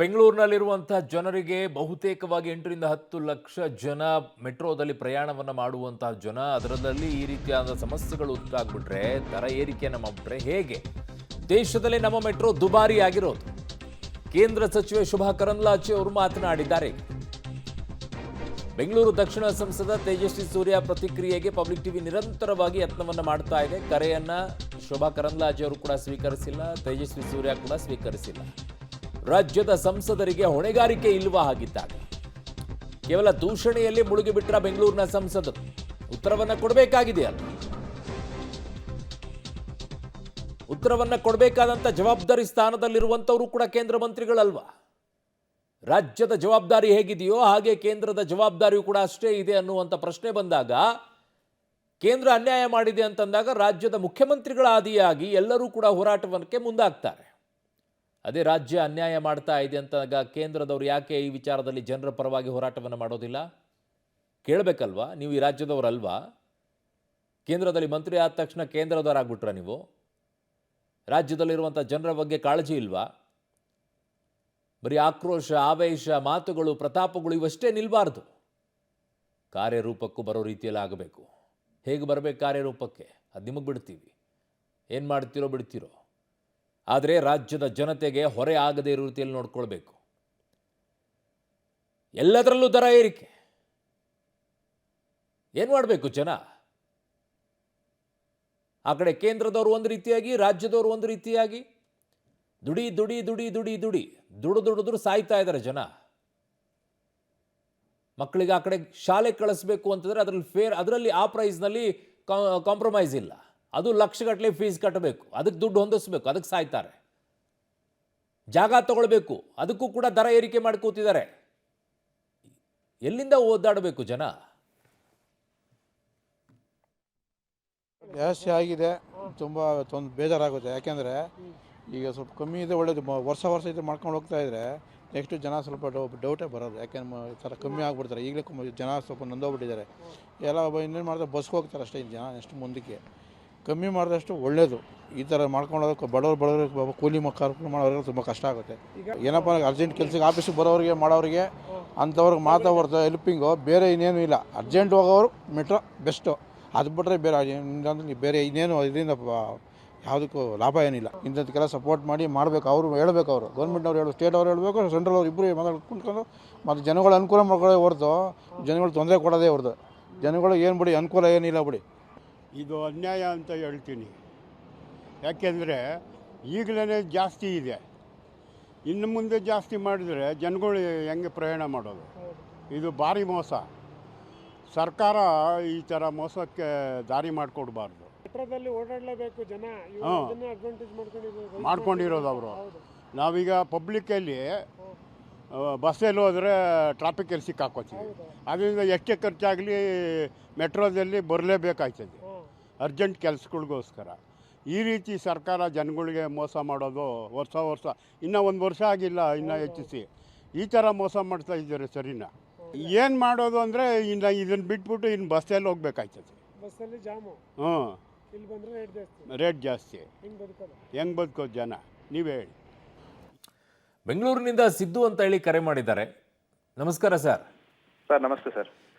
ಬೆಂಗಳೂರಿನಲ್ಲಿರುವಂಥ ಜನರಿಗೆ ಬಹುತೇಕವಾಗಿ 8ರಿಂದ 10 ಲಕ್ಷ ಜನ ಮೆಟ್ರೋದಲ್ಲಿ ಪ್ರಯಾಣವನ್ನು ಮಾಡುವಂತಹ ಜನ, ಅದರಲ್ಲಿ ಈ ರೀತಿಯಾದ ಸಮಸ್ಯೆಗಳು ಉಂಟಾಗ್ಬಿಟ್ರೆ, ದರ ಏರಿಕೆಯನ್ನು ಮಾಡಿಬಿಟ್ರೆ ಹೇಗೆ? ದೇಶದಲ್ಲೇ ನಮ್ಮ ಮೆಟ್ರೋ ದುಬಾರಿ ಆಗಿರೋದು. ಕೇಂದ್ರ ಸಚಿವೆ ಶೋಭಾ ಕರಂದ್ಲಾಜೆ ಅವರು ಮಾತನಾಡಿದ್ದಾರೆ. ಬೆಂಗಳೂರು ದಕ್ಷಿಣ ಸಂಸದ ತೇಜಸ್ವಿ ಸೂರ್ಯ ಪ್ರತಿಕ್ರಿಯೆಗೆ ಪಬ್ಲಿಕ್ ಟಿವಿ ನಿರಂತರವಾಗಿ ಯತ್ನವನ್ನು ಮಾಡ್ತಾ ಇದೆ. ಕರೆಯನ್ನ ಶೋಭಾ ಕರಂದ್ಲಾಜೆ ಅವರು ಕೂಡ ಸ್ವೀಕರಿಸಿಲ್ಲ, ತೇಜಸ್ವಿ ಸೂರ್ಯ ಕೂಡ ಸ್ವೀಕರಿಸಿಲ್ಲ. ರಾಜ್ಯದ ಸಂಸದರಿಗೆ ಹೊಣೆಗಾರಿಕೆ ಇಲ್ವಾ ಹಾಗಿದ್ದಾಗ? ಕೇವಲ ದೂಷಣೆಯಲ್ಲಿ ಮುಳುಗಿಬಿಟ್ರ ಬೆಂಗಳೂರಿನ ಸಂಸದರು? ಉತ್ತರವನ್ನ ಕೊಡಬೇಕಾಗಿದೆಯಲ್ಲ. ಉತ್ತರವನ್ನ ಕೊಡಬೇಕಾದಂತ ಜವಾಬ್ದಾರಿ ಸ್ಥಾನದಲ್ಲಿರುವಂತವರು ಕೂಡ ಕೇಂದ್ರ ಮಂತ್ರಿಗಳಲ್ವಾ? ರಾಜ್ಯದ ಜವಾಬ್ದಾರಿ ಹೇಗಿದೆಯೋ ಹಾಗೆ ಕೇಂದ್ರದ ಜವಾಬ್ದಾರಿಯೂ ಕೂಡ ಅಷ್ಟೇ ಇದೆ ಅನ್ನುವಂಥ ಪ್ರಶ್ನೆ ಬಂದಾಗ, ಕೇಂದ್ರ ಅನ್ಯಾಯ ಮಾಡಿದೆ ಅಂತಂದಾಗ ರಾಜ್ಯದ ಮುಖ್ಯಮಂತ್ರಿಗಳ ಆದಿಯಾಗಿ ಎಲ್ಲರೂ ಕೂಡ ಹೋರಾಟಕ್ಕೆ ಮುಂದಾಗ್ತಾರೆ. ಅದೇ ರಾಜ್ಯ ಅನ್ಯಾಯ ಮಾಡ್ತಾ ಇದೆ ಅಂತಾಗ ಕೇಂದ್ರದವರು ಯಾಕೆ ಈ ವಿಚಾರದಲ್ಲಿ ಜನರ ಪರವಾಗಿ ಹೋರಾಟವನ್ನು ಮಾಡೋದಿಲ್ಲ? ಕೇಳಬೇಕಲ್ವಾ? ನೀವು ಈ ರಾಜ್ಯದವರಲ್ವಾ? ಕೇಂದ್ರದಲ್ಲಿ ಮಂತ್ರಿ ಆದ ತಕ್ಷಣ ಕೇಂದ್ರದವರಾಗ್ಬಿಟ್ರ ನೀವು? ರಾಜ್ಯದಲ್ಲಿರುವಂಥ ಜನರ ಬಗ್ಗೆ ಕಾಳಜಿ ಇಲ್ವಾ? ಬರೀ ಆಕ್ರೋಶ, ಆವೇಶ, ಮಾತುಗಳು, ಪ್ರತಾಪಗಳು ಇವಷ್ಟೇ ನಿಲ್ಬಾರ್ದು. ಕಾರ್ಯರೂಪಕ್ಕೂ ಬರೋ ರೀತಿಯಲ್ಲಿ ಆಗಬೇಕು. ಹೇಗೆ ಬರಬೇಕು ಕಾರ್ಯರೂಪಕ್ಕೆ ಅದು ನಿಮಗೆ ಬಿಡ್ತೀವಿ. ಏನು ಮಾಡ್ತೀರೋ ಬಿಡ್ತೀರೋ, ಆದರೆ ರಾಜ್ಯದ ಜನತೆಗೆ ಹೊರೆ ಆಗದೇ ಇರೋ ರೀತಿಯಲ್ಲಿ ನೋಡ್ಕೊಳ್ಬೇಕು. ಎಲ್ಲದರಲ್ಲೂ ದರ ಏರಿಕೆ. ಏನು ಮಾಡಬೇಕು ಜನ? ಆ ಕಡೆ ಕೇಂದ್ರದವರು ಒಂದು ರೀತಿಯಾಗಿ, ರಾಜ್ಯದವರು ಒಂದು ರೀತಿಯಾಗಿ ದುಡಿ ದುಡಿ ದುಡಿ ದುಡಿ ದುಡಿ ದುಡಿದ್ರು ಸಾಯ್ತಾ ಇದ್ದಾರೆ ಜನ. ಮಕ್ಕಳಿಗೆ ಆ ಕಡೆ ಶಾಲೆ ಕಳಿಸ್ಬೇಕು ಅಂತಂದರೆ ಅದರಲ್ಲಿ ಆ ಪ್ರೈಸ್ನಲ್ಲಿ ಕಾಂಪ್ರಮೈಸ್ ಇಲ್ಲ. ಅದು ಲಕ್ಷಗಟ್ಟಲೆ ಫೀಸ್ ಕಟ್ಟಬೇಕು, ಅದಕ್ಕೆ ದುಡ್ಡು ಹೊಂದಿಸ್ಬೇಕು, ಅದಕ್ಕೆ ಸಾಯ್ತಾರೆ. ಜಾಗ ತಗೊಳ್ಬೇಕು, ಅದಕ್ಕೂ ಕೂಡ ದರ ಏರಿಕೆ ಮಾಡಿ ಕೂತಿದ್ದಾರೆ. ಎಲ್ಲಿಂದ ಓದಾಡಬೇಕು ಜನ? ಜಾಸ್ತಿ ಆಗಿದೆ, ತುಂಬ ಬೇಜಾರಾಗುತ್ತೆ. ಯಾಕೆಂದರೆ ಈಗ ಸ್ವಲ್ಪ ಕಮ್ಮಿ ಇದೆ, ಒಳ್ಳೇದು. ವರ್ಷ ಇದು ಮಾಡ್ಕೊಂಡು ಹೋಗ್ತಾ ಇದ್ದರೆ ನೆಕ್ಸ್ಟ್ ಜನ ಸ್ವಲ್ಪ ಡೌಟೇ ಬರೋದು. ಯಾಕೆಂದ್ರೆ ಈ ಥರ ಕಮ್ಮಿ ಆಗಿಬಿಡ್ತಾರೆ. ಈಗಲೇ ಜನ ಸ್ವಲ್ಪ ನೊಂದೋಗ್ಬಿಟ್ಟಿದ್ದಾರೆ. ಎಲ್ಲ ಇನ್ನೇನು ಮಾಡ್ತಾರೆ, ಬಸ್ಗೆ ಹೋಗ್ತಾರೆ ಅಷ್ಟೇ ಜನ. ನೆಕ್ಸ್ಟ್ ಮುಂದಕ್ಕೆ ಕಮ್ಮಿ ಮಾಡಿದಷ್ಟು ಒಳ್ಳೆಯದು. ಈ ಥರ ಮಾಡ್ಕೊಳ್ಳೋದಕ್ಕೆ ಬಡವರು ಕೂಲಿ ಕಾರ್ಮಿಕರು ಮಾಡೋರಿಗೆ ತುಂಬ ಕಷ್ಟ ಆಗುತ್ತೆ. ಏನಪ್ಪ ಅರ್ಜೆಂಟ್ ಕೆಲಸಕ್ಕೆ ಆಫೀಸಿಗೆ ಬರೋರಿಗೆ ಮಾಡೋರಿಗೆ ಅಂಥವ್ರಿಗೆ ಮಾತ್ರ ಹೊರತು ಹೆಲ್ಪಿಂಗು ಬೇರೆ ಇನ್ನೇನು ಇಲ್ಲ. ಅರ್ಜೆಂಟ್ ಹೋಗೋರು ಮೆಟ್ರೋ ಬೆಸ್ಟು. ಅದು ಬಿಟ್ಟರೆ ಬೇರೆ ಇನ್ನೇನು ಇದರಿಂದ ಯಾವುದಕ್ಕೂ ಲಾಭ ಏನಿಲ್ಲ. ಇಂಥದಕ್ಕೆಲ್ಲ ಸಪೋರ್ಟ್ ಮಾಡಿ ಮಾಡಬೇಕು. ಅವರು ಹೇಳಬೇಕು, ಅವರು ಗೌರ್ಮೆಂಟ್ನವ್ರು ಹೇಳಬೇಕು, ಸ್ಟೇಟ್ ಅವ್ರು ಹೇಳಬೇಕು, ಸೆಂಟ್ರಲ್ ಅವ್ರು ಇಬ್ಬರು ಮಾತಾಡ್ಕೊಂಡು ಮತ್ತು ಜನಗಳು ಅನುಕೂಲ ಮಾಡ್ಕೊಳ್ಳೋ ಹೊರತು ಜನಗಳು ತೊಂದರೆ ಕೊಡೋದೇ ಹೊರತು ಜನಗಳು ಏನು ಬಿಡಿ ಅನುಕೂಲ ಏನಿಲ್ಲ ಬಿಡಿ. ಇದು ಅನ್ಯಾಯ ಅಂತ ಹೇಳ್ತೀನಿ. ಯಾಕೆಂದರೆ ಈಗಲೇ ಜಾಸ್ತಿ ಇದೆ, ಇನ್ನು ಮುಂದೆ ಜಾಸ್ತಿ ಮಾಡಿದರೆ ಜನಗಳು ಹೆಂಗೆ ಪ್ರಯಾಣ ಮಾಡೋದು? ಇದು ಭಾರಿ ಮೋಸ. ಸರ್ಕಾರ ಈ ಥರ ಮೋಸಕ್ಕೆ ದಾರಿ ಮಾಡಿಕೊಡ್ಬಾರ್ದು. ಮೆಟ್ರೋದಲ್ಲಿ ಓಡಾಡಲೇಬೇಕು ಜನ, ಅಡ್ವಾಂಟೇಜ್ ಮಾಡ್ಕೊಂಡಿರೋದು ಅವರು. ನಾವೀಗ ಪಬ್ಲಿಕ್ಕಲ್ಲಿ ಬಸ್ಸಲ್ಲಿ ಹೋದರೆ ಟ್ರಾಫಿಕಲ್ಲಿ ಸಿಕ್ಕಾಕೋತೀವಿ. ಅದರಿಂದ ಎಷ್ಟೇ ಖರ್ಚಾಗಲಿ ಮೆಟ್ರೋದಲ್ಲಿ ಬರಲೇಬೇಕಾಗ್ತದೆ ಅರ್ಜೆಂಟ್ ಕೆಲಸಗಳಿಗೋಸ್ಕರ. ಈ ರೀತಿ ಸರ್ಕಾರ ಜನಗಳಿಗೆ ಮೋಸ ಮಾಡೋದು ವರ್ಷ ಇನ್ನೂ ಒಂದು ವರ್ಷ ಆಗಿಲ್ಲ, ಇನ್ನೂ ಹೆಚ್ಚಿಸಿ ಈ ಥರ ಮೋಸ ಮಾಡ್ತಾ ಇದ್ದಾರೆ. ಸರಿನಾ? ಏನು ಮಾಡೋದು ಅಂದರೆ ಇನ್ನು ಇದನ್ನು ಬಿಟ್ಬಿಟ್ಟು ಇನ್ನು ಬಸ್ಸಲ್ಲಿ ಹೋಗ್ಬೇಕಾಗ್ತದೆ. ಬಸ್ಸಲ್ಲಿ ಜಾಮು, ಇಲ್ಲಿ ಬಂದರೆ ರೇಟ್ ಜಾಸ್ತಿ. ಹೆಂಗೆ ಬದುಕೋದು ಜನ? ನೀವೇ ಹೇಳಿ. ಬೆಂಗಳೂರಿನಿಂದ ಸಿದ್ದು ಅಂತ ಹೇಳಿ ಕರೆ ಮಾಡಿದ್ದಾರೆ. ನಮಸ್ಕಾರ ಸರ್. ಸರ್ ನಮಸ್ತೆ ಸರ್.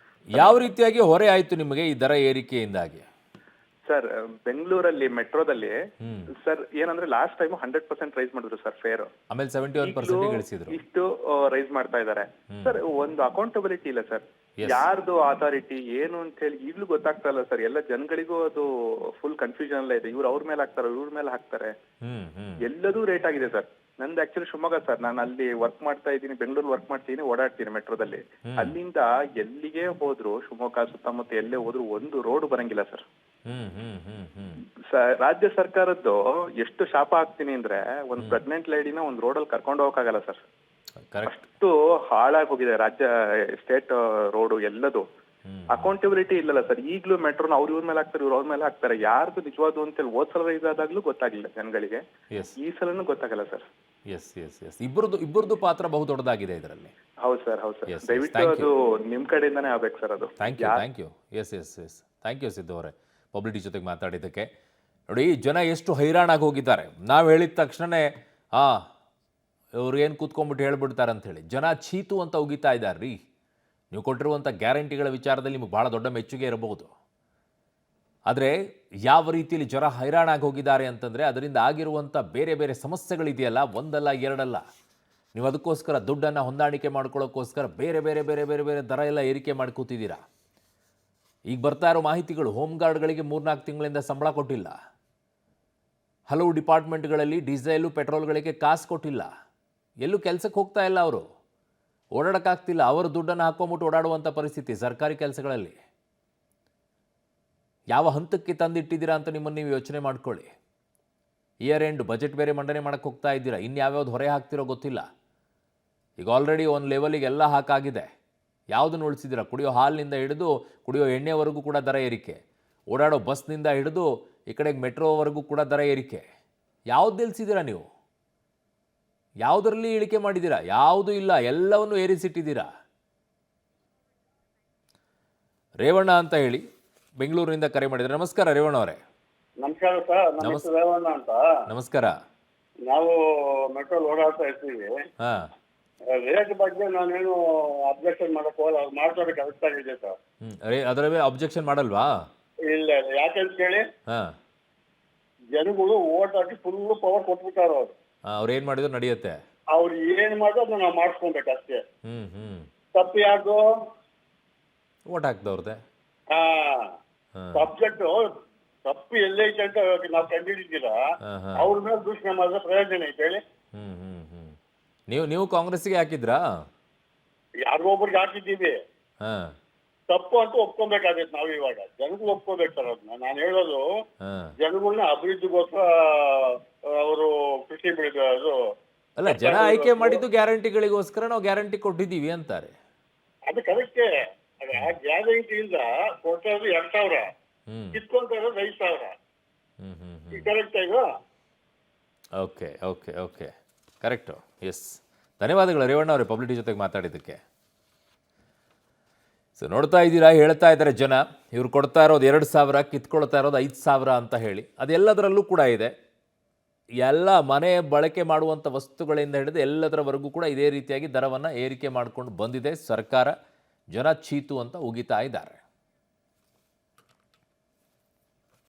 ಯಾವ ರೀತಿಯಾಗಿ ಹೊರೆ ಆಯಿತು ನಿಮಗೆ ಈ ದರ ಏರಿಕೆಯಿಂದಾಗಿ? ಸರ್ ಬೆಂಗಳೂರಲ್ಲಿ ಮೆಟ್ರೋದಲ್ಲಿ ಸರ್ ಏನಂದ್ರೆ ಲಾಸ್ಟ್ ಟೈಮ್ 100% ರೈಸ್ ಮಾಡಿದ್ರು ಸರ್ ಫೇರ್. ಆಮೇಲೆ 71% ಇಳಿಸಿದ್ರು. ಇಷ್ಟು ರೈಸ್ ಮಾಡ್ತಾ ಇದ್ದಾರೆ ಸರ್. ಒಂದು ಅಕೌಂಟಬಿಲಿಟಿ ಇಲ್ಲ ಸರ್. ಯಾರ್ದು ಅಥಾರಿಟಿ ಏನು ಅಂತ ಹೇಳಿ ಈಗಲೂ ಗೊತ್ತಾಗ್ತಾ ಇಲ್ಲ ಸರ್. ಎಲ್ಲ ಜನಗಳಿಗೂ ಅದು ಫುಲ್ ಕನ್ಫ್ಯೂಷನ್ ಎಲ್ಲ ಇದೆ. ಇವ್ರು ಅವ್ರ ಮೇಲೆ ಹಾಕ್ತಾರೆ, ಇವ್ರ ಮೇಲೆ ಹಾಕ್ತಾರೆ. ಎಲ್ಲದೂ ರೇಟ್ ಆಗಿದೆ ಸರ್. ನಂದು ಆಕ್ಚುಲಿ ಶಿವಮೊಗ್ಗ ಸರ್. ನಾನು ಅಲ್ಲಿ ವರ್ಕ್ ಮಾಡ್ತಾ ಇದ್ದೀನಿ, ಬೆಂಗಳೂರು ವರ್ಕ್ ಮಾಡ್ತೀನಿ, ಓಡಾಡ್ತೀನಿ ಮೆಟ್ರೋದಲ್ಲಿ. ಅಲ್ಲಿಂದ ಎಲ್ಲಿಗೆ ಹೋದ್ರು, ಶಿವಮೊಗ್ಗ ಸುತ್ತಮುತ್ತ ಎಲ್ಲೇ ಹೋದ್ರು ಒಂದು ರೋಡ್ ಬರಂಗಿಲ್ಲ ಸರ್. ರಾಜ್ಯ ಸರ್ಕಾರದ್ದು ಎಷ್ಟು ಶಾಪ ಹಾಕ್ತೀನಿ ಅಂದ್ರೆ, ಒಂದು ಪ್ರೆಗ್ನೆಂಟ್ ಲೇಡಿನ ಒಂದು ರೋಡಲ್ಲಿ ಕರ್ಕೊಂಡು ಹೋಗಕ್ಕಾಗಲ್ಲ ಸರ್. ಅಷ್ಟು ಹಾಳಾಗಿ ಹೋಗಿದೆ ರಾಜ್ಯ ಸ್ಟೇಟ್ ರೋಡು ಎಲ್ಲದು. ಅಕೌಂಟಬಿಲಿಟಿ ಇಲ್ಲಲ್ಲ ಸರ್. ಈಗಲೂ ಮೆಟ್ರೋನ ಅವ್ರ ಇವ್ರ ಮೇಲೆ ಹಾಕ್ತಾರೆ, ಇವ್ರ ಅವ್ರ ಮೇಲೆ ಹಾಕ್ತಾರೆ. ಯಾರ್ದು ನಿಜವಾದ ಅಂತೇಳಿ ಹೋದ್ ಸಲ ರೈಸ್ ಆದಾಗ್ಲೂ ಗೊತ್ತಾಗಿಲ್ಲ ಜನಗಳಿಗೆ, ಈ ಸಲನೂ ಗೊತ್ತಾಗಲ್ಲ ಸರ್. ಇಬ್ಬರದು ಪಾತ್ರ ಬಹು ದೊಡ್ಡದಾಗಿದೆ ಇದರಲ್ಲಿ. ಹೌದು ಸರ್, ಹೌದು ಸರ್. ದಯವಿಟ್ಟು ಅದು ನಿಮ್ ಕಡೆಯಿಂದಾನೇ ಆಗ್ಬೇಕು ಸರ್ ಅದು. ಥ್ಯಾಂಕ್ ಯು ಸಿದ್ದು ಅವರೇ, ಪಬ್ಲಿಟಿ ಜೊತೆಗೆ ಮಾತಾಡಿದ್ದಕ್ಕೆ. ನೋಡಿ, ಜನ ಎಷ್ಟು ಹೈರಾಣಾಗಿ ಹೋಗಿದ್ದಾರೆ. ನಾವು ಹೇಳಿದ ತಕ್ಷಣನೇ ಇವ್ರು ಏನು ಕೂತ್ಕೊಂಡ್ಬಿಟ್ಟು ಹೇಳ್ಬಿಡ್ತಾರೆ ಅಂಥೇಳಿ. ಜನ ಚೀತು ಅಂತ ಉಗಿತಾ ಇದ್ದಾರೆ ರೀ. ನೀವು ಕೊಟ್ಟಿರುವಂಥ ಗ್ಯಾರಂಟಿಗಳ ವಿಚಾರದಲ್ಲಿ ನಿಮಗೆ ಭಾಳ ದೊಡ್ಡ ಮೆಚ್ಚುಗೆ ಇರಬಹುದು. ಆದರೆ ಯಾವ ರೀತಿಯಲ್ಲಿ ಜನ ಹೈರಾಣಾಗಿ ಹೋಗಿದ್ದಾರೆ ಅಂತಂದರೆ ಅದರಿಂದ ಆಗಿರುವಂಥ ಬೇರೆ ಬೇರೆ ಸಮಸ್ಯೆಗಳಿದೆಯಲ್ಲ, ಒಂದಲ್ಲ ಎರಡಲ್ಲ. ನೀವು ಅದಕ್ಕೋಸ್ಕರ ದುಡ್ಡನ್ನು ಹೊಂದಾಣಿಕೆ ಮಾಡ್ಕೊಳ್ಳೋಕ್ಕೋಸ್ಕರ ಬೇರೆ ಬೇರೆ ಬೇರೆ ಬೇರೆ ಬೇರೆ ದರ ಎಲ್ಲ ಏರಿಕೆ ಮಾಡಿ ಕೂತಿದ್ದೀರಾ. ಈಗ ಬರ್ತಾ ಇರೋ ಮಾಹಿತಿಗಳು, ಹೋಮ್ ಗಾರ್ಡ್ಗಳಿಗೆ 3-4 ತಿಂಗಳಿಂದ ಸಂಬಳ ಕೊಟ್ಟಿಲ್ಲ. ಹಲವು ಡಿಪಾರ್ಟ್ಮೆಂಟ್ಗಳಲ್ಲಿ ಡೀಸೆಲು ಪೆಟ್ರೋಲ್ಗಳಿಗೆ ಕಾಸು ಕೊಟ್ಟಿಲ್ಲ. ಎಲ್ಲೂ ಕೆಲಸಕ್ಕೆ ಹೋಗ್ತಾ ಇಲ್ಲ, ಅವರು ಓಡಾಡೋಕ್ಕಾಗ್ತಿಲ್ಲ. ಅವರು ದುಡ್ಡನ್ನು ಹಾಕ್ಕೊಂಬಿಟ್ಟು ಓಡಾಡುವಂಥ ಪರಿಸ್ಥಿತಿ ಸರ್ಕಾರಿ ಕೆಲಸಗಳಲ್ಲಿ. ಯಾವ ಹಂತಕ್ಕೆ ತಂದಿಟ್ಟಿದ್ದೀರಾ ಅಂತ ನಿಮ್ಮನ್ನು ನೀವು ಯೋಚನೆ ಮಾಡ್ಕೊಳ್ಳಿ. ಇಯರ್ ಎಂಡ್ ಬಜೆಟ್ ಬೇರೆ ಮಂಡನೆ ಮಾಡೋಕ್ಕೆ ಹೋಗ್ತಾ ಇದ್ದೀರಾ. ಇನ್ಯಾವ್ಯಾವ್ದು ಹೊರೆ ಹಾಕ್ತಿರೋ ಗೊತ್ತಿಲ್ಲ. ಈಗ ಆಲ್ರೆಡಿ ಒಂದು ಲೆವೆಲಿಗೆ ಎಲ್ಲ ಹಾಕಾಗಿದೆ. ಯಾವುದನ್ನು ಉಳಿಸಿದ್ದೀರಾ? ಕುಡಿಯೋ ಹಾಲಿನಿಂದ ಹಿಡಿದು ಕುಡಿಯೋ ಎಣ್ಣೆವರೆಗೂ ಕೂಡ ದರ ಏರಿಕೆ, ಓಡಾಡೋ ಬಸ್ನಿಂದ ಹಿಡಿದು ಈ ಕಡೆಗೆ ಮೆಟ್ರೋವರೆಗೂ ಕೂಡ ದರ ಏರಿಕೆ. ಯಾವ್ದು ನಿಲ್ಲಿಸಿದ್ದೀರಾ ನೀವು? ಯಾವುದರಲ್ಲಿ ಇಳಿಕೆ ಮಾಡಿದ್ದೀರಾ? ಯಾವುದೂ ಇಲ್ಲ, ಎಲ್ಲವನ್ನು ಏರಿಸಿಟ್ಟಿದ್ದೀರಾ. ರೇವಣ್ಣ ಅಂತ ಹೇಳಿ ಬೆಂಗಳೂರಿನಿಂದ ಕರೆ ಮಾಡಿದ್ದಾರೆ. ನಮಸ್ಕಾರ ರೇವಣ್ಣ ಅವರೇ. ನಮಸ್ಕಾರ ಸರ್, ನಮ್ಮ ಹೆಸರು ರೇವಣ್ಣ ಅಂತ. ನಮಸ್ಕಾರ. ನಾವು ಮೆಟ್ರೋಲ್ ಓಡಾಡ್ತಾ ಇರ್ತೀವಿ. ಹಾಂ, ರೇಟ್ ಬಗ್ಗೆ ನಾನೇನು ಅಬ್ಜೆಕ್ಷನ್ ಮಾಡಕ್ ಹೋಗಲ್ಲ, ಅವ್ರು ಮಾಡ್ತಾರೆ ಕರೆಕ್ಟ್ ಆಗಿದೆ ಸರ್. ಅದರ ಅಬ್ಜೆಕ್ಷನ್ ಮಾಡಲ್ವಾ? ಇಲ್ಲ ಇಲ್ಲ, ಯಾಕಂತ ಕೇಳಿ, ಹಾಂ, ಜನಗಳು ಓಟ್ ಹಾಕಿ ಫುಲ್ ಪವರ್ ಕೊಟ್ಬಿಟ್ಟಾರ ಅವ್ರು. ಅವ್ರು ಏನು ಮಾಡಿದ್ರು ನಡೆಯುತ್ತೆ. ಅವ್ರು ಏನ್ ಮಾಡೋದು ಅದನ್ನ ನಾವು ಮಾಡಿಸ್ಕೊಬೇಕು ಅಷ್ಟೇ. ಹ್ಞೂ ತಪ್ಪು ಯಾರ್ದು? ಓಟ್ ಹಾಕ್ದವ್ರದ್ದೆ. ಹಾ, ಹಾಂ ಸಬ್ಜೆಕ್ಟ್ ತಪ್ಪು ಎಲ್ಲೈತೆ ಅಂತ ನಾವು ಕಂಡುಹಿಡಿದಿಲ್ಲ. ಹಾಂ ಹಾಂ ಅವ್ರ ಮೇಲೆ ದೂಷಣೆ ಮಾಡಿದ್ರೆ ಪ್ರಯೋಜನ ಐತೆ ಹೇಳಿ. ನೀವು ಕಾಂಗ್ರೆಸ್ಸಿಗೆ ಹಾಕಿದ್ರಾ? ಯಾರಿಗೋ ಒಬ್ರಿಗೆ ಹಾಕಿದ್ದೀವಿ. ಹಾಂ ತಪ್ಪು ಅಂತ ಒಪ್ಕೊಬೇಕಾಗತ್ತೆ ನಾವು ಇವಾಗ. ಜನಗಳು ಒಪ್ಕೋಬೇಕು ಸರ್ ಅದನ್ನ. ನಾನು ಹೇಳೋದು, ಹಾಂ ಜನಗಳನ್ನ ಅಭಿವೃದ್ಧಿಗೋಸ್ಕರ ಅವರು ಕೃಷಿ ಬೆಳೆದು ಅಲ್ಲ, ಜನ ಆಯ್ಕೆ ಮಾಡಿದ್ದು ಗ್ಯಾರಂಟಿಗಳಿಗೋಸ್ಕರ ನಾವು ಗ್ಯಾರಂಟಿ ಕೊಟ್ಟಿದ್ದೀವಿ ಅಂತಾರೆ. ಅದು ಕರೆಕ್ಟೇ. ಆ ಗ್ಯಾರಂಟಿಯಿಂದ ಕೊಡ್ತಾ ಇರೋದು 2,000, ಹ್ಞೂ ಕಿತ್ಕೊಂತ ಇರೋದು 5,000. ಹ್ಞೂ ಹ್ಞೂ ಹ್ಞೂ ಈಗ ಕರೆಕ್ಟ್ ಈಗ. Okay okay okay, correct. Yes, ಧನ್ಯವಾದಗಳು ರೇವಣ್ಣ ಅವರೇ ಪಬ್ಲಿಟಿ ಜೊತೆಗೆ ಮಾತಾಡಿದ್ದಕ್ಕೆ. ಸೊ ನೋಡ್ತಾ ಇದ್ದೀರಾ, ಹೇಳ್ತಾ ಇದ್ದಾರೆ ಜನ, ಇವ್ರು ಕೊಡ್ತಾ ಇರೋದು 2,000, ಕಿತ್ಕೊಳ್ತಾ ಇರೋದು 5,000 ಅಂತ ಹೇಳಿ. ಅದೆಲ್ಲದರಲ್ಲೂ ಕೂಡ ಇದೆ. ಎಲ್ಲ ಮನೆ ಬಳಕೆ ಮಾಡುವಂಥ ವಸ್ತುಗಳಿಂದ ಹಿಡಿದು ಎಲ್ಲದರವರೆಗೂ ಕೂಡ ಇದೇ ರೀತಿಯಾಗಿ ದರವನ್ನು ಏರಿಕೆ ಮಾಡಿಕೊಂಡು ಬಂದಿದೆ ಸರ್ಕಾರ. ಜನ ಚೀತು ಅಂತ ಉಗಿತಾ ಇದ್ದಾರೆ.